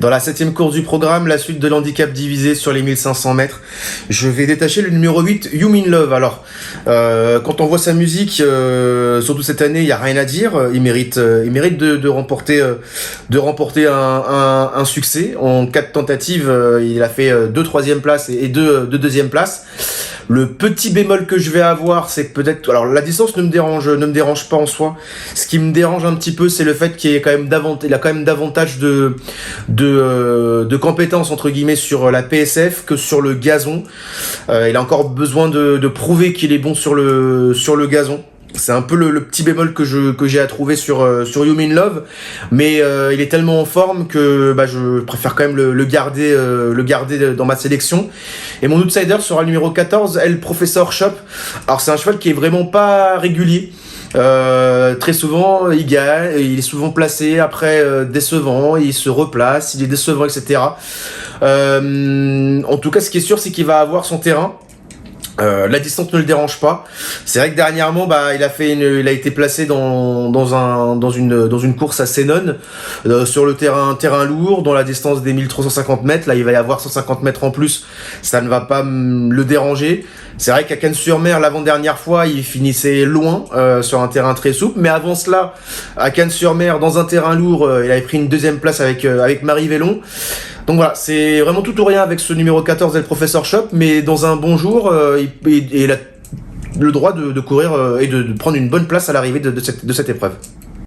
Dans la 7e course du programme, la suite de l'handicap divisé sur les 1500 mètres, je vais détacher le numéro 8, You Mean Love. Alors, quand on voit sa musique, surtout cette année, il n'y a rien à dire. Il mérite de remporter un succès. En 4 tentatives, il a fait 2 troisième places et 2 deuxième places. Le petit bémol que je vais avoir, c'est que peut-être, alors la distance ne me dérange pas en soi. Ce qui me dérange un petit peu, c'est le fait qu'il a quand même davantage de compétences entre guillemets sur la PSF que sur le gazon. Il a encore besoin de prouver qu'il est bon sur le gazon. C'est un peu le petit bémol que j'ai à trouver sur You Mean Love, mais il est tellement en forme que je préfère quand même le garder dans ma sélection. Et mon outsider sera le numéro 14, El Professor Shop. Alors c'est un cheval qui est vraiment pas régulier. Très souvent il gagne, il est souvent placé, après décevant, il se replace, il est décevant, etc. En tout cas, ce qui est sûr, c'est qu'il va avoir son terrain. La distance ne le dérange pas. C'est vrai que dernièrement, il a été placé dans une course à Sénon, sur le terrain lourd, dans la distance des 1350 mètres. Là, il va y avoir 150 mètres en plus. Ça ne va pas le déranger. C'est vrai qu'à Cannes-sur-Mer, l'avant-dernière fois, il finissait loin, sur un terrain très souple. Mais avant cela, à Cannes-sur-Mer, dans un terrain lourd, il avait pris une 2e place avec Marie Vélon. Donc voilà, c'est vraiment tout ou rien avec ce numéro 14 et le Professeur Shop, mais dans un bon jour, il a le droit de courir et de prendre une bonne place à l'arrivée de cette épreuve.